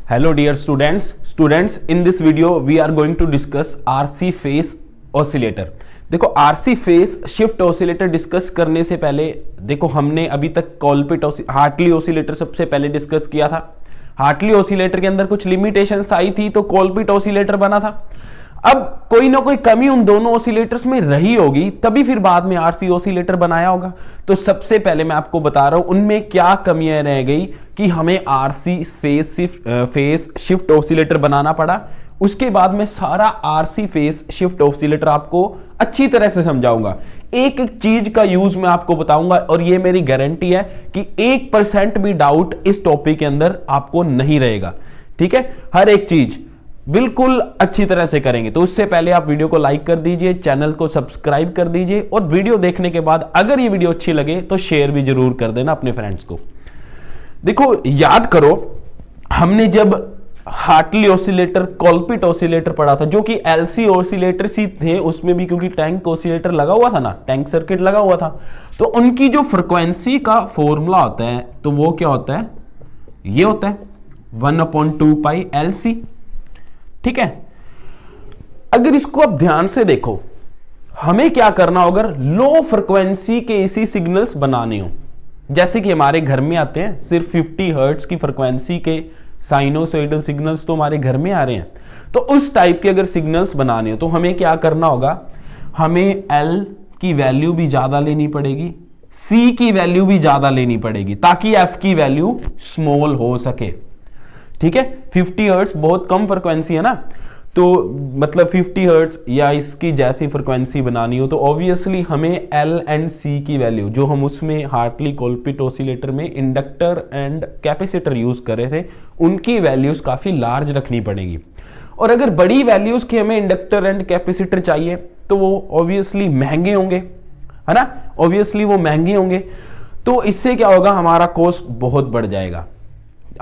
Hello dear students in this video we are going to discuss RC phase oscillator। देखो RC phase shift oscillator discuss करने से पहले देखो हमने अभी तक कॉलपिट हार्टली ऑसिलेटर सबसे पहले डिस्कस किया था। हार्टली ऑसिलेटर के अंदर कुछ लिमिटेशंस आई थी तो कॉलपिट ऑसिलेटर बना था। अब कोई ना कोई कमी उन दोनों ऑसिलेटर्स में रही होगी तभी फिर बाद में आरसी ऑसिलेटर बनाया होगा। तो सबसे पहले मैं आपको बता रहा हूं उनमें क्या कमियां रह गई कि हमें आरसी फेस शिफ्ट ऑसिलेटर बनाना पड़ा। उसके बाद में सारा आरसी फेस शिफ्ट ऑसिलेटर आपको अच्छी तरह से समझाऊंगा। एक एक चीज का यूज मैं आपको बताऊंगा और ये मेरी गारंटी है कि 1% भी डाउट इस टॉपिक के अंदर आपको नहीं रहेगा। ठीक है, हर एक चीज बिल्कुल अच्छी तरह से करेंगे। तो उससे पहले आप वीडियो को लाइक कर दीजिए, चैनल को सब्सक्राइब कर दीजिए और वीडियो देखने के बाद अगर ये वीडियो अच्छी लगे तो शेयर भी जरूर कर देना अपने फ्रेंड्स को। देखो याद करो, हमने जब हार्टली ऑसिलेटर कॉलपिट ऑसिलेटर पढ़ा था जो कि एलसी ऑसिलेटर सी थे, उसमें भी क्योंकि टैंक ऑसिलेटर लगा हुआ था ना, टैंक सर्किट लगा हुआ था, तो उनकी जो फ्रीक्वेंसी का फॉर्मूला होता है तो वो क्या होता है, ये होता है 1/2 पाई एलसी। ठीक है, अगर इसको आप ध्यान से देखो, हमें क्या करना होगा, लो फ्रीक्वेंसी के एसी सिग्नल्स बनाने हो। जैसे कि हमारे घर में आते हैं सिर्फ 50 हर्ट्ज की फ्रीक्वेंसी के साइनोसॉइडल सिग्नल्स तो हमारे घर में आ रहे हैं। तो उस टाइप के अगर सिग्नल्स बनाने हो तो हमें क्या करना होगा, हमें L की वैल्यू भी ज्यादा लेनी पड़ेगी, C की वैल्यू भी ज्यादा लेनी पड़ेगी ताकि F की वैल्यू स्मॉल हो सके। ठीक है, 50 हर्ट्ज बहुत कम फ्रीक्वेंसी है ना, तो मतलब 50 हर्ट्ज या इसकी जैसी फ्रीक्वेंसी बनानी हो तो ऑब्वियसली हमें L एंड C की वैल्यू, जो हम उसमें हार्टली कॉलपिट ऑसिलेटर में इंडक्टर एंड कैपेसिटर यूज कर रहे थे, उनकी वैल्यूज काफी लार्ज रखनी पड़ेगी। और अगर बड़ी वैल्यूज की हमें इंडक्टर एंड कैपेसिटर चाहिए तो वो ऑब्वियसली महंगे होंगे, है ना, ऑब्वियसली वो महंगे होंगे। तो इससे क्या होगा, हमारा कॉस्ट बहुत बढ़ जाएगा,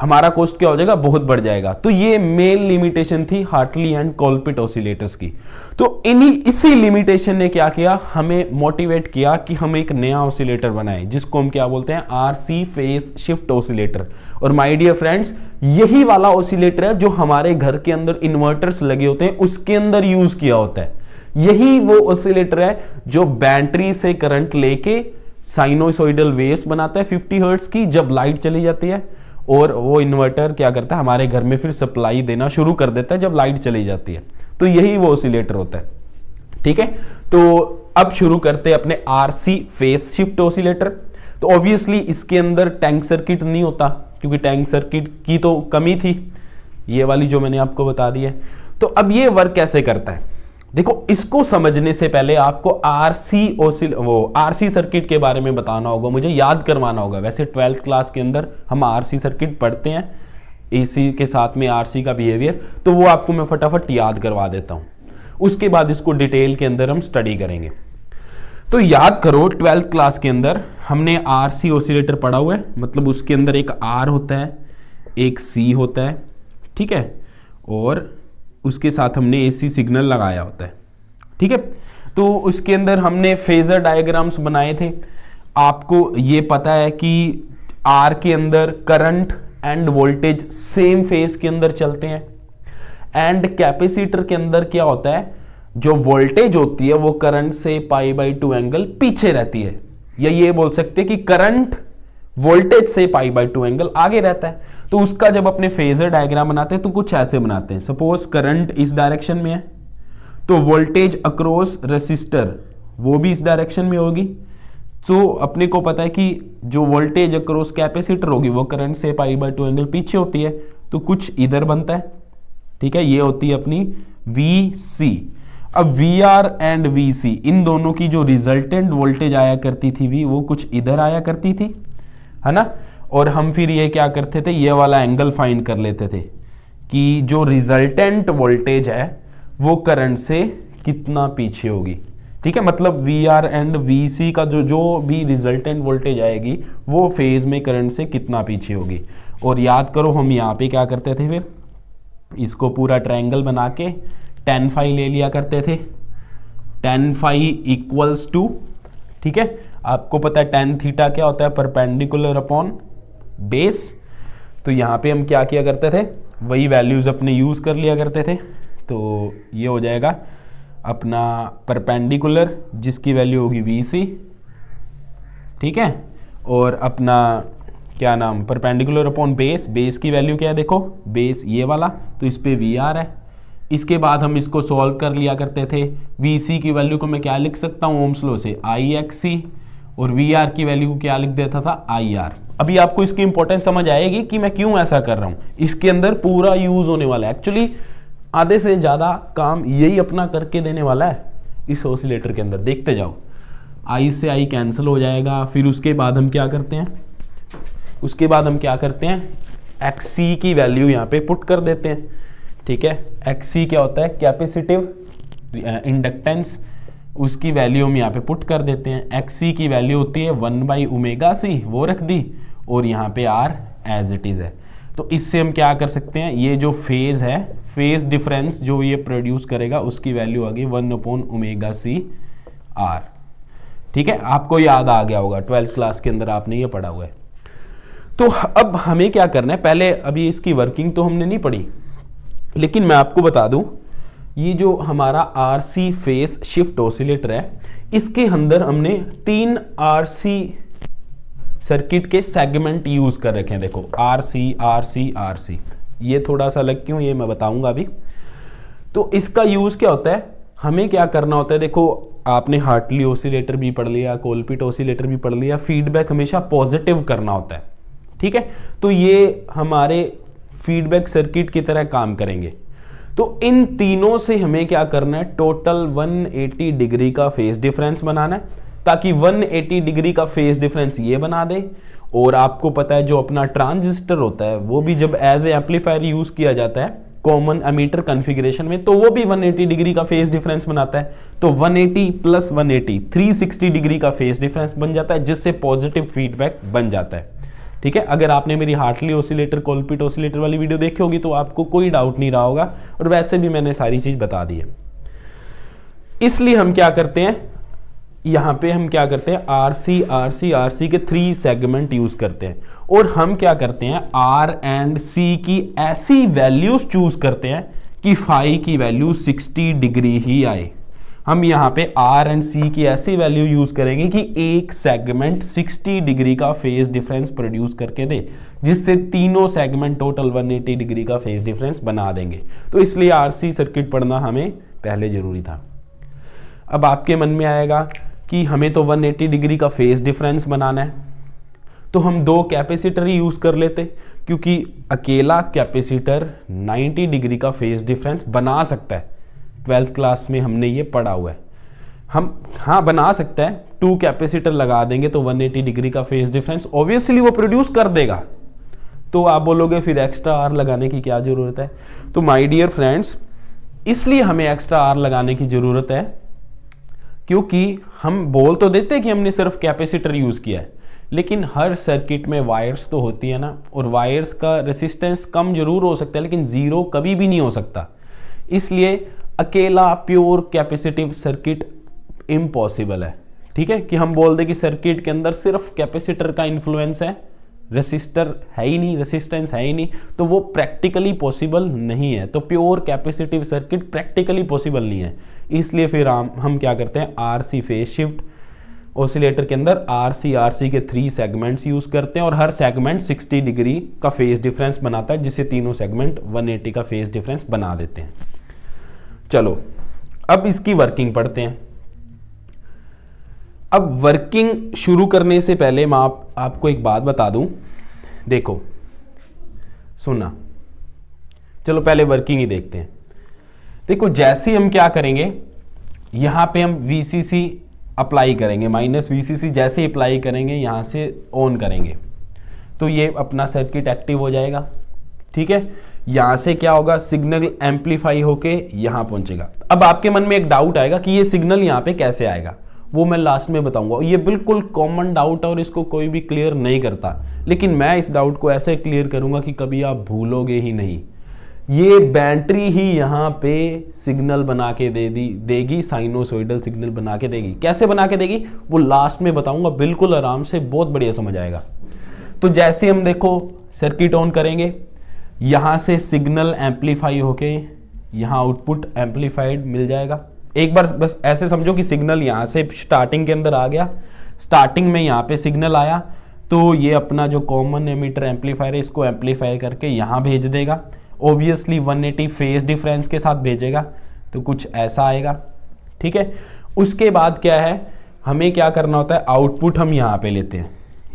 हमारा कॉस्ट क्या हो जाएगा, बहुत बढ़ जाएगा। तो ये मेन लिमिटेशन थी हार्टली एंड कॉलपिट ऑसिलेटर्स की। तो इसी लिमिटेशन ने क्या किया, हमें मोटिवेट किया कि हम एक नया ऑसिलेटर बनाएं जिसको हम क्या बोलते हैं, आरसी फेस शिफ्ट ऑसिलेटर। और माय डियर फ्रेंड्स, यही वाला ऑसिलेटर है जो हमारे घर के अंदर इन्वर्टर्स लगे होते हैं उसके अंदर यूज किया होता है। यही वो ऑसिलेटर है जो बैटरी से करंट लेके साइनोसॉइडल वेव्स बनाता है 50 हर्ट्ज की, जब लाइट चली जाती है, और वो इन्वर्टर क्या करता है, हमारे घर में फिर सप्लाई देना शुरू कर देता है जब लाइट चली जाती है। तो यही वो ऑसिलेटर होता है। ठीक है, तो अब शुरू करते हैं अपने आरसी फेस शिफ्ट ऑसिलेटर। तो ऑब्वियसली इसके अंदर टैंक सर्किट नहीं होता क्योंकि टैंक सर्किट की तो कमी थी, ये वाली जो मैंने आपको बता दी है। तो अब ये वर्क कैसे करता है, देखो इसको समझने से पहले आपको आरसी सर्किट के बारे में बताना होगा, मुझे याद करवाना होगा। वैसे 12th क्लास के अंदर हम आरसी सर्किट पढ़ते हैं, एसी के साथ में आरसी का बिहेवियर, तो वो आपको मैं फटाफट याद करवा देता हूं, उसके बाद इसको डिटेल के अंदर हम स्टडी करेंगे। तो याद करो 12th क्लास के अंदर हमने आरसी ऑसिलेटर पढ़ा हुआ है, मतलब उसके अंदर एक आर होता है, एक सी होता है, ठीक है, और उसके साथ हमने एसी सिग्नल लगाया होता है। ठीक है, तो उसके अंदर हमने फेजर डायग्राम्स बनाए थे। आपको ये पता है कि आर के अंदर current end voltage same phase के अंदर चलते हैं, एंड कैपेसिटर के अंदर क्या होता है, जो वोल्टेज होती है वो करंट से π/2 एंगल पीछे रहती है, या ये बोल सकते हैं कि करंट वोल्टेज से π/2 एंगल आगे रहता है। तो उसका जब अपने फेजर डायग्राम बनाते हैं तो कुछ ऐसे बनाते हैं। सपोज करंट इस डायरेक्शन में है तो वोल्टेज अक्रॉस रेसिस्टर वो भी इस डायरेक्शन में होगी। तो अपने को पता है कि जो वोल्टेज अक्रॉस कैपेसिटर होगी वो करंट से π/2 एंगल पीछे होती है, तो कुछ इधर बनता है। ठीक है, ये होती है अपनी VC। अब VR एंड VC इन दोनों की जो रिजल्टेंट वोल्टेज आया करती थी वो कुछ इधर आया करती थी, है ना। और हम फिर ये क्या करते थे, ये वाला एंगल फाइंड कर लेते थे कि जो रिजल्टेंट वोल्टेज है वो करंट से कितना पीछे होगी। ठीक है, मतलब VR एंड VC का जो भी रिजल्टेंट वोल्टेज आएगी वो फेज में करंट से कितना पीछे होगी। और याद करो हम यहाँ पे क्या करते थे, फिर इसको पूरा ट्रायंगल बना के tan phi ले लिया करते थे। tan phi इक्वल्स टू, ठीक है, आपको पता है tan थीटा क्या होता है, परपेंडिकुलर अपॉन बेस। तो यहां पे हम क्या किया करते थे, वही वैल्यूज़ अपने यूज़ कर लिया करते थे। तो ये हो जाएगा अपना परपेंडिकुलर जिसकी वैल्यू होगी VC, ठीक है, और अपना क्या नाम परपेंडिकुलर अपॉन बेस, बेस की वैल्यू क्या है देखो, बेस ये वाला, तो इस पे VR है। इसके बाद हम इसको सॉल्व कर लिया करते थे। VC की वैल्यू को मैं क्या लिख सकता हूँ ओम्स लॉ से, IXC, और VR की वैल्यू को क्या लिख देता था, IR। अभी आपको इसकी इंपॉर्टेंस समझ आएगी कि मैं क्यों ऐसा कर रहा हूँ। इसके अंदर पूरा यूज होने वाला है, एक्चुअली आधे से ज्यादा काम यही अपना करके देने वाला है इस ऑसिलेटर के अंदर। देखते जाओ, I से I कैंसिल हो जाएगा। फिर उसके बाद हम क्या करते हैं, XC की वैल्यू यहाँ पे पुट कर देते हैं, ठीक है। XC क्या होता है, कैपेसिटिव इंडक्टेंस, उसकी वैल्यू हम यहाँ पे पुट कर देते हैं। XC की वैल्यू होती है 1/ωc, वो रख दी, और यहाँ पे R एज इट इज है। तो इससे हम क्या कर सकते हैं, ये जो फेज है, फेज डिफरेंस जो ये प्रोड्यूस करेगा उसकी वैल्यू आ गई 1/ωc R, ठीक है। आपको याद आ गया होगा, 12th क्लास के अंदर आपने ये पढ़ा हुआ है। तो अब हमें क्या करना है, पहले अभी इसकी वर्किंग तो हमने नहीं पढ़ी, लेकिन मैं आपको बता दूं, ये जो हमारा RC फेस शिफ्ट ऑसिलेटर है, इसके अंदर हमने 3 RC सर्किट के सेगमेंट यूज कर रखे हैं। देखो RC, ये थोड़ा सा अलग क्यों, ये मैं बताऊंगा अभी। तो इसका यूज क्या होता है, हमें क्या करना होता है, देखो आपने हार्टली ऑसिलेटर भी पढ़ लिया, कोलपिट ऑसिलेटर भी पढ़ लिया, फीडबैक हमेशा पॉजिटिव करना होता है, ठीक है। तो ये हमारे फीडबैक सर्किट की तरह काम करेंगे। तो इन तीनों से हमें क्या करना है, टोटल 180 डिग्री का फेज डिफरेंस बनाना है, ताकि 180 डिग्री का फेज डिफरेंस ये बना दे। और आपको पता है जो अपना ट्रांजिस्टर होता है वो भी जब एज ए एम्पलीफायर यूज किया जाता है कॉमन एमीटर कॉन्फ़िगरेशन में, तो वो भी 180 डिग्री का फेज डिफरेंस बनाता है। तो 180 प्लस 180 360 डिग्री का फेज डिफरेंस बन जाता है, जिससे पॉजिटिव फीडबैक बन जाता है, ठीक है। अगर आपने मेरी हार्टली ऑसिलेटर, कोलपिट ऑसिलेटर वाली वीडियो देखी होगी तो आपको कोई डाउट नहीं रहा होगा, और वैसे भी मैंने सारी चीज बता दी है। इसलिए हम क्या करते हैं, यहां पे हम क्या करते हैं, RC के 3 सेगमेंट यूज करते हैं, और हम क्या करते हैं, R एंड C की ऐसी वैल्यूज चूज करते हैं कि फाई की वैल्यू 60 डिग्री ही आए। हम यहाँ पे R एंड C की ऐसी वैल्यू यूज करेंगे कि एक सेगमेंट 60 डिग्री का फेज डिफरेंस प्रोड्यूस करके दे, जिससे तीनों सेगमेंट टोटल 180 डिग्री का फेज डिफरेंस बना देंगे। तो इसलिए RC सर्किट पढ़ना हमें पहले जरूरी था। अब आपके मन में आएगा कि हमें तो 180 डिग्री का फेज डिफरेंस बनाना है, तो हम 2 कैपेसिटर ही यूज कर लेते, क्योंकि अकेला कैपेसिटर 90 डिग्री का फेज डिफरेंस बना सकता है। 12th क्लास में हमने ये पढ़ा हुआ है। हम हाँ बना सकता है, 2 कैपेसिटर लगा देंगे तो 180 डिग्री का फेज डिफरेंस ऑब्वियसली वो प्रोड्यूस कर देगा। तो आप बोलोगे फिर एक्स्ट्रा R लगाने की क्या जरूरत है। तो माय डियर फ्रेंड्स, इसलिए हमें एक्स्ट्रा R लगाने की जरूरत है क्योंकि हम बोल तो देते हैं कि हमने सिर्फ कैपेसिटर यूज किया है, लेकिन हर सर्किट में वायर्स तो होती है ना, और वायर्स का रेसिस्टेंस कम जरूर हो सकता है लेकिन जीरो कभी भी नहीं हो सकता। इसलिए अकेला प्योर कैपेसिटिव सर्किट इम्पॉसिबल है, ठीक है, कि हम बोल दें कि सर्किट के अंदर सिर्फ कैपेसिटर का इन्फ्लुएंस है, रेसिस्टर है ही नहीं, रेसिस्टेंस है ही नहीं, तो वो प्रैक्टिकली पॉसिबल नहीं है। तो pure capacitive circuit practically possible नहीं है। इसलिए फिर हम क्या करते हैं, RC फेज शिफ्ट ऑसिलेटर के अंदर RC के 3 सेगमेंट्स यूज करते हैं, और हर सेगमेंट 60 डिग्री का फेज डिफरेंस बनाता है, जिससे तीनों सेगमेंट 180 का फेज डिफरेंस बना देते हैं। चलो अब इसकी वर्किंग पढ़ते हैं। अब वर्किंग शुरू करने से पहले मैं आपको एक बात बता दूं, देखो सुनना, चलो पहले वर्किंग ही देखते हैं। देखो जैसे हम क्या करेंगे, यहां पे हम VCC अप्लाई करेंगे, -VCC जैसे ही अप्लाई करेंगे यहां से ऑन करेंगे तो ये अपना सर्किट एक्टिव हो जाएगा, ठीक है। यहां से क्या होगा, सिग्नल एम्पलीफाई होके यहां पहुंचेगा। अब आपके मन में एक डाउट आएगा कि ये सिग्नल यहां पे कैसे आएगा, वो मैं लास्ट में बताऊंगा। ये बिल्कुल कॉमन डाउट है और इसको कोई भी क्लियर नहीं करता, लेकिन मैं इस डाउट को ऐसे क्लियर करूंगा कि कभी आप भूलोगे ही नहीं। ये बैटरी ही यहाँ पे सिग्नल बना के देगी, साइनोसॉइडल सिग्नल बना के देगी। कैसे बना के देगी वो लास्ट में बताऊंगा, बिल्कुल आराम से, बहुत बढ़िया समझ आएगा। तो जैसे हम देखो सर्किट ऑन करेंगे, यहां से सिग्नल एम्पलीफाई होके यहां आउटपुट एम्पलीफाइड मिल जाएगा। एक बार बस ऐसे समझो कि सिग्नल यहां से स्टार्टिंग के अंदर आ गया, स्टार्टिंग में यहां पे सिग्नल आया तो ये अपना जो कॉमन एमीटर एम्पलीफायर है इसको एम्पलीफाई करके यहां भेज देगा। ऑब्वियसली 180 फेज डिफरेंस के साथ भेजेगा, तो कुछ ऐसा आएगा, ठीक है। उसके बाद क्या है, हमें क्या करना होता है, आउटपुट हम यहां पे लेते हैं,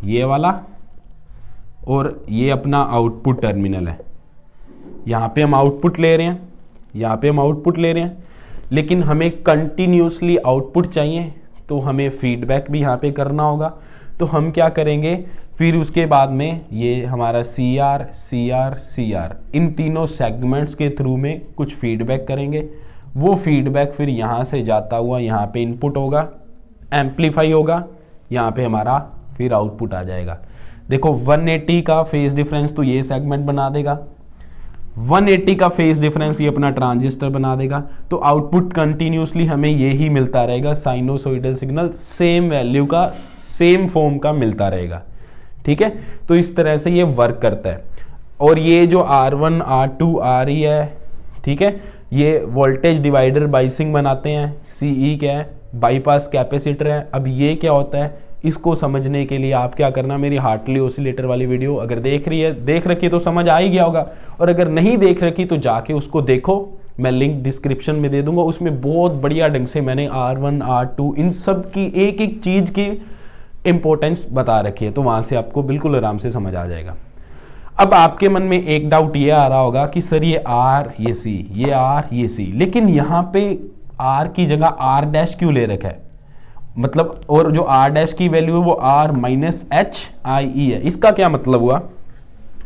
ये वाला, और ये अपना आउटपुट टर्मिनल है, यहां पे हम आउटपुट ले रहे हैं, यहां पे हम आउटपुट ले रहे हैं, लेकिन हमें कंटिन्यूसली आउटपुट चाहिए तो हमें फीडबैक भी यहां पे करना होगा। तो हम क्या करेंगे, फिर उसके बाद में ये हमारा CR CR CR इन तीनों सेगमेंट्स के थ्रू में कुछ फीडबैक करेंगे। वो फीडबैक फिर यहाँ से जाता हुआ यहाँ पे इनपुट होगा, एम्पलीफाई होगा, यहाँ पे हमारा फिर आउटपुट आ जाएगा। देखो 180 का फेज डिफरेंस तो ये सेगमेंट बना देगा, 180 का फेज डिफरेंस ये अपना ट्रांजिस्टर बना देगा। तो आउटपुट कंटिन्यूसली हमें ये ही मिलता रहेगा, साइनोसॉइडल सिग्नल सेम वैल्यू का, सेम फॉर्म का मिलता रहेगा, ठीक है। तो इस तरह से ये वर्क करता है। और ये जो R1 R2 RE है, ठीक है, ये वोल्टेज डिवाइडर बाइसिंग बनाते हैं। CE क्या है, बाईपास कैपेसिटर है। अब ये क्या होता है, इसको समझने के लिए आप क्या करना, मेरी हार्टली ऑसिलेटर वाली वीडियो अगर देख रखी है तो समझ आ ही गया होगा, और अगर नहीं देख रखी तो जाके उसको देखो, मैं लिंक डिस्क्रिप्शन में दे दूंगा। उसमें बहुत बढ़िया ढंग से मैंने R1 R2 इन सब की एक एक चीज की इंपॉर्टेंस बता रखी है, तो वहां से आपको बिल्कुल आराम से समझ आ जाएगा। अब आपके मन में एक डाउट ये आ रहा होगा कि सर ये R ये C, ये R ये C, लेकिन यहाँ पे R की जगह R' क्यों ले रखा है, मतलब, और जो R' की वैल्यू है वो R -HIE है। इसका क्या मतलब हुआ,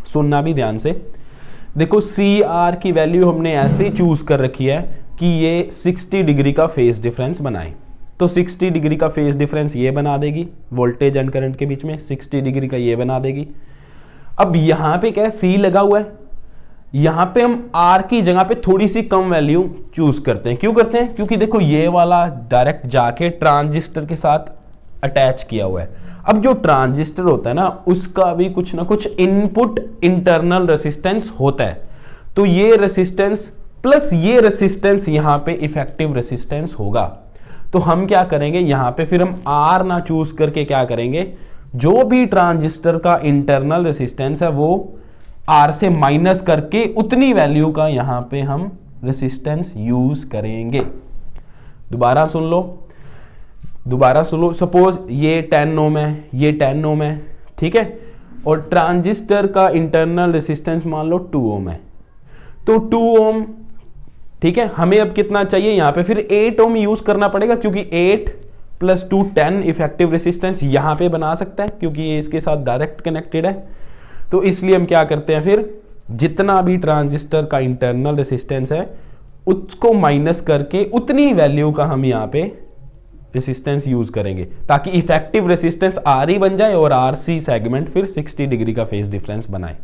सुनना भी ध्यान से। देखो CR की वैल्यू हमने ऐसे चूज कर रखी है कि ये 60 डिग्री का फेज डिफरेंस बनाए, तो 60 डिग्री का फेज डिफरेंस ये बना देगी, वोल्टेज एंड करंट के बीच में 60 डिग्री का ये बना देगी। अब यहां पे क्या है, C लगा हुआ है, यहां पे हम R की जगह पे थोड़ी सी कम वैल्यू चूज करते हैं। क्यों करते हैं, क्योंकि देखो ये वाला डायरेक्ट जाके ट्रांजिस्टर के साथ अटैच किया हुआ है। अब जो ट्रांजिस्टर होता है ना, उसका भी कुछ ना कुछ इनपुट इंटरनल रेसिस्टेंस होता है, तो ये रेसिस्टेंस प्लस ये रेसिस्टेंस यहां पे इफेक्टिव रेसिस्टेंस होगा। तो हम क्या करेंगे, यहां पे फिर हम R ना चूज करके क्या करेंगे, जो भी ट्रांजिस्टर का इंटरनल रेसिस्टेंस है वो R से माइनस करके उतनी वैल्यू का यहां पे हम रेसिस्टेंस यूज करेंगे। दोबारा सुन लो, सपोज ये 10 ओम है, ये 10 ओम है, ठीक है, और ट्रांजिस्टर का इंटरनल रेसिस्टेंस मान लो 2 ओम है, तो 2 ओम, ठीक है। हमें अब कितना चाहिए, यहां पे फिर 8 ओम यूज करना पड़ेगा, क्योंकि 8 + 2 10 इफेक्टिव रेसिस्टेंस यहां पे बना सकता है, क्योंकि ये इसके साथ डायरेक्ट कनेक्टेड है। तो इसलिए हम क्या करते हैं, फिर जितना भी ट्रांजिस्टर का इंटरनल रेसिस्टेंस है उसको माइनस करके उतनी वैल्यू का हम यहां पे रेसिस्टेंस यूज करेंगे, ताकि इफेक्टिव रेसिस्टेंस RE बन जाए और RC सेगमेंट फिर 60 डिग्री का फेज डिफरेंस बनाए।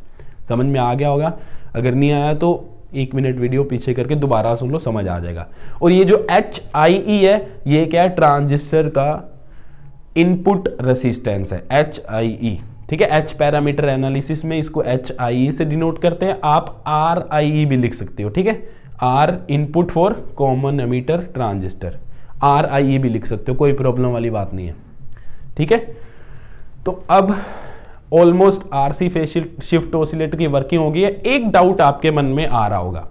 समझ में आ गया होगा, अगर नहीं आया तो 1 मिनट वीडियो पीछे करके दोबारा सुन लो, समझ आ जाएगा। और ये जो HIE है, ये क्या है, ट्रांजिस्टर का इनपुट रेसिस्टेंस है, HIE, ठीक है। H पैरामीटर एनालिसिस में इसको HIE से डिनोट करते हैं, आप RIE भी लिख सकते हो, ठीक है। R input for common ammeter transistor, RIE भी लिख सकते हो, कोई प्रॉब्लम वाली बात नहीं है, ठीक है। तो अब almost RC phase shift oscillator की वर्किंग हो गई है। एक डाउट आपके मन में आ रहा होगा,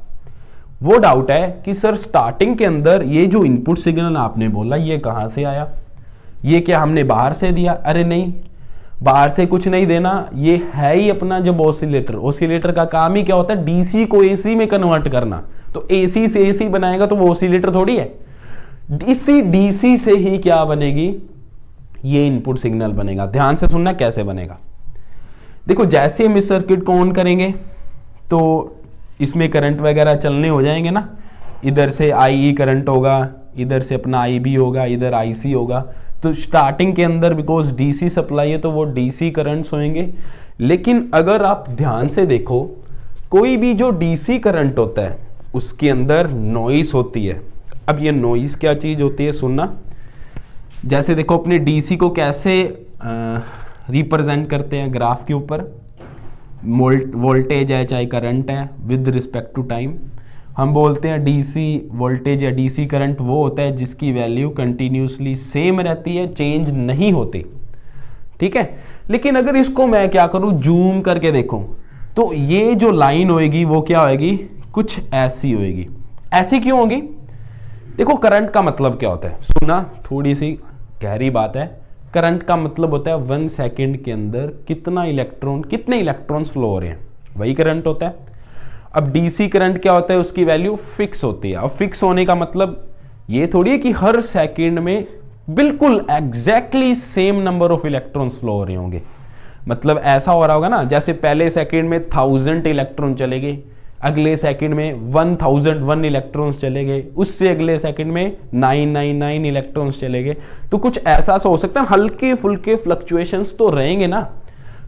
वो डाउट है कि सर स्टार्टिंग के अंदर ये जो इनपुट सिग्नल आपने बोला ये कहां से आया, ये क्या हमने बाहर से दिया? अरे नहीं, बाहर से कुछ नहीं देना, ये है ही अपना जब ऑसिलेटर का काम ही क्या होता है, DC को AC में कन्वर्ट करना। तो AC से AC बनाएगा तो वो ऑसिलेटर थोड़ी है, DC से ही क्या बनेगी, ये इनपुट सिग्नल बनेगा। ध्यान से सुनना कैसे बनेगा। देखो जैसे हम इस सर्किट को ऑन करेंगे तो इसमें करंट वगैरह चलने हो जाएंगे ना, इधर से IE करंट होगा, इधर से अपना IB होगा, इधर IC होगा। तो स्टार्टिंग के अंदर बिकॉज DC सप्लाई है तो वो DC करंट्स होंगे। लेकिन अगर आप ध्यान से देखो, कोई भी जो DC करंट होता है उसके अंदर नॉइस होती है। अब ये नॉइस क्या चीज होती है, सुनना। जैसे देखो अपने DC को कैसे रिप्रेजेंट करते हैं ग्राफ के ऊपर, वोल्टेज है चाहे करंट है विद रिस्पेक्ट टू टाइम। हम बोलते हैं डीसी वोल्टेज या डीसी करंट वो होता है जिसकी वैल्यू कंटिन्यूसली सेम रहती है, चेंज नहीं होती, ठीक है। लेकिन अगर इसको मैं क्या करूं, जूम करके देखूं, तो ये जो लाइन होएगी वो क्या होएगी, कुछ ऐसी होएगी। ऐसी क्यों होगी? देखो करंट का मतलब क्या होता है, सुना, थोड़ी सी गहरी बात है। करंट का मतलब होता है 1 सेकेंड के अंदर कितने इलेक्ट्रॉन्स फ्लो हो रहे हैं, वही करंट होता है। अब डीसी करंट क्या होता है, उसकी वैल्यू फिक्स होती है। अब फिक्स होने का मतलब ये थोड़ी है कि हर सेकेंड में बिल्कुल exactly same number of electrons flow हो रहे होंगे। मतलब ऐसा हो रहा होगा ना, जैसे पहले सेकेंड में 1000 इलेक्ट्रॉन चले गए, अगले सेकंड में 1001 इलेक्ट्रॉन्स चले गए, उससे अगले सेकंड में 999 इलेक्ट्रॉन्स चले गए। तो कुछ ऐसा हो सकता है, हल्के फुल्के फ्लक्चुएशंस तो रहेंगे ना।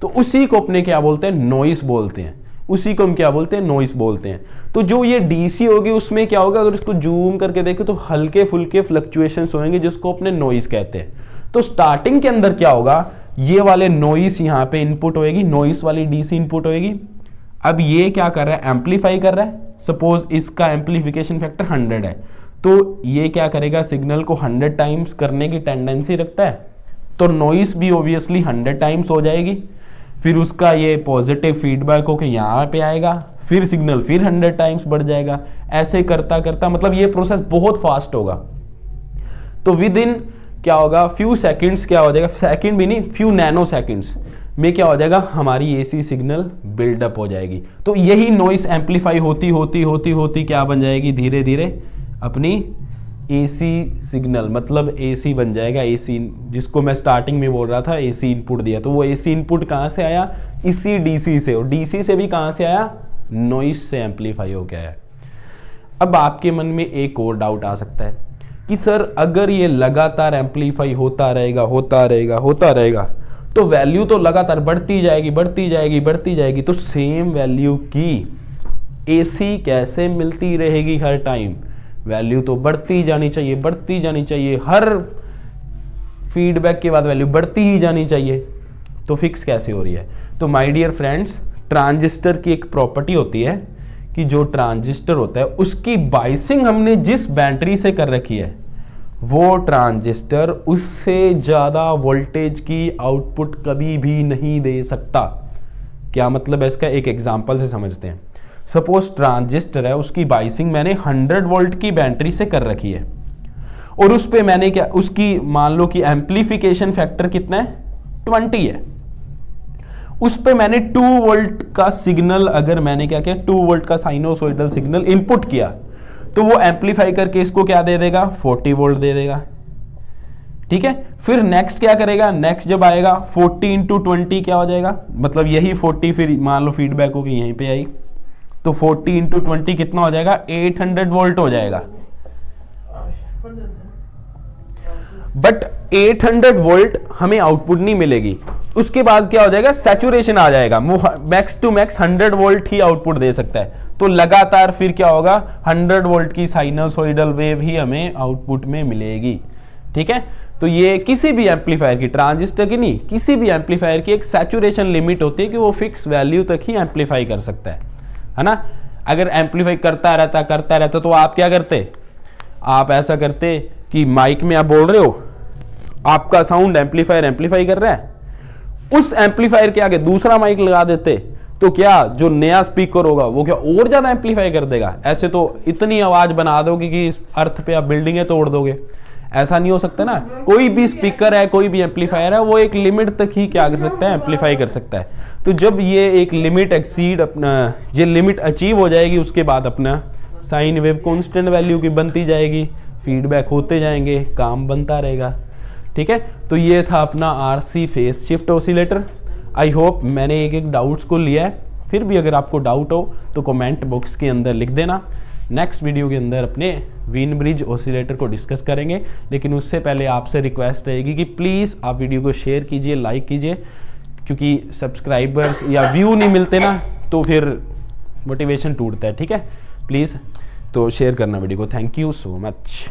तो उसी को अपने क्या बोलते हैं, नॉइस बोलते हैं। उसी को हम क्या बोलते हैं, नॉइस बोलते हैं। तो जो ये डीसी होगी उसमें क्या होगा, अगर इसको जूम करके देखें तो हल्के फुल्के फ्लक्चुएशंस होंगे जिसको अपने नॉइस कहते हैं। तो स्टार्टिंग के अंदर क्या होगा, ये वाले नॉइस यहाँ पे इनपुट होएगी, नॉइस वाली डीसी इनपुट होएगी। अब ये क्या कर रहा है, एम्पलीफाई कर रहा है। सपोज इसका एम्पलीफिकेशन फैक्टर 100 है, तो ये क्या करेगा, सिग्नल को 100 टाइम्स करने की टेंडेंसी रखता है, तो नॉइस भी ऑब्वियसली 100 टाइम्स हो जाएगी। फिर उसका ये पॉजिटिव फीडबैक होकर यहाँ पे आएगा, फिर सिग्नल फिर 100 टाइम्स बढ़ जाएगा। ऐसे करता करता मतलब ये प्रोसेस बहुत फास्ट होगा। तो विद इन क्या होगा, फ्यू सेकेंड्स क्या हो जाएगा, सेकेंड भी नहीं, फ्यू नैनो सेकेंड्स में क्या हो जाएगा, हमारी एसी सिग्नल बिल्डअप हो जाएगी। तो यही नॉइस एम्पलीफाई होती होती होती होती क्या बन जाएगी, धीरे धीरे अपनी एसी सिग्नल, मतलब एसी बन जाएगा। एसी जिसको मैं स्टार्टिंग में बोल रहा था, एसी इनपुट दिया, तो वो एसी इनपुट कहाँ से आया, इसी डीसी से, और डीसी से भी कहाँ से आया, नॉइस से एम्पलीफाई हो गया है। अब आपके मन में एक और डाउट आ सकता है कि सर अगर ये लगातार एम्पलीफाई होता रहेगा होता रहेगा होता रहेगा तो वैल्यू तो लगातार बढ़ती जाएगी बढ़ती जाएगी बढ़ती जाएगी, तो सेम वैल्यू की एसी कैसे मिलती रहेगी हर टाइम? वैल्यू तो बढ़ती जानी चाहिए, बढ़ती जानी चाहिए, हर फीडबैक के बाद वैल्यू बढ़ती ही जानी चाहिए। तो फिक्स कैसे हो रही है? तो माय डियर फ्रेंड्स, ट्रांजिस्टर की एक प्रॉपर्टी होती है कि जो ट्रांजिस्टर होता है उसकी बाइसिंग हमने जिस बैटरी से कर रखी है, वो ट्रांजिस्टर उससे ज्यादा वोल्टेज की आउटपुट कभी भी नहीं दे सकता। क्या मतलब है इसका, एक एग्जांपल से समझते हैं। सपोज ट्रांजिस्टर है, उसकी बाइसिंग मैंने 100 वोल्ट की बैटरी से कर रखी है, और उस पे मैंने क्या, उसकी मान लो कि एम्पलीफिकेशन फैक्टर कितना है, 20 है। उस पे मैंने 2 वोल्ट का सिग्नल, अगर मैंने क्या किया, 2 वोल्ट का साइनोसॉइडल सिग्नल इनपुट किया, तो वो एम्पलीफाई करके इसको क्या दे देगा, 40 वोल्ट दे देगा। ठीक है, फिर नेक्स्ट क्या करेगा, नेक्स्ट जब आएगा 40 इंटू 20 क्या हो जाएगा, मतलब यही 40 फिर मान लो फीडबैक होगी यहीं पे आई, तो 40 इंटू 20 कितना हो जाएगा, 800 वोल्ट हो जाएगा। बट 800 वोल्ट हमें आउटपुट नहीं मिलेगी। उसके बाद क्या हो जाएगा, सैचुरेशन आ जाएगा, मैक्स टू मैक्स 100 वोल्ट ही आउटपुट दे सकता है। तो लगातार फिर क्या होगा, 100 वोल्ट की साइनोसॉइडल वेव ही हमें आउटपुट में मिलेगी। ठीक है, तो ये किसी भी एम्पलीफायर की, ट्रांजिस्टर की नहीं, किसी भी एम्पलीफायर की एक सैचुरेशन लिमिट होती है कि वो फिक्स वैल्यू तक ही एम्पलीफाई कर सकता है ना। अगर एम्पलीफाई करता रहता तो आप क्या करते, आप ऐसा करते कि माइक में आप बोल रहे हो, आपका साउंड एम्पलीफाई कर रहा है, उस एम्पलीफायर के आगे दूसरा माइक लगा देते, तो क्या जो नया स्पीकर होगा वो क्या और ज्यादा एम्पलीफाई कर देगा? ऐसे तो इतनी आवाज बना दोगे कि इस अर्थ पे आप बिल्डिंगें तोड़ दोगे। ऐसा नहीं हो सकता ना। कोई भी स्पीकर है, कोई भी एम्पलीफायर है, वो एक लिमिट तक ही क्या कर सकता है, एम्पलीफाई कर सकता है। तो जब ये एक लिमिट एक्सीड, अपना ये लिमिट अचीव हो जाएगी, उसके बाद अपना साइन वेव कांस्टेंट वैल्यू की बनती जाएगी, फीडबैक होते जाएंगे, काम बनता रहेगा। ठीक है, तो ये था अपना RC phase shift oscillator. I hope मैंने एक एक डाउट्स को लिया है। फिर भी अगर आपको डाउट हो तो कमेंट बॉक्स के अंदर लिख देना। नेक्स्ट वीडियो के अंदर अपने व्हीन ब्रिज ऑसिलेटर को डिस्कस करेंगे, लेकिन उससे पहले आपसे रिक्वेस्ट रहेगी कि प्लीज़ आप वीडियो को शेयर कीजिए, लाइक कीजिए, क्योंकि सब्सक्राइबर्स या व्यू नहीं मिलते ना तो फिर मोटिवेशन टूटता है। ठीक है, प्लीज़ तो शेयर करना वीडियो को। Thank you so much.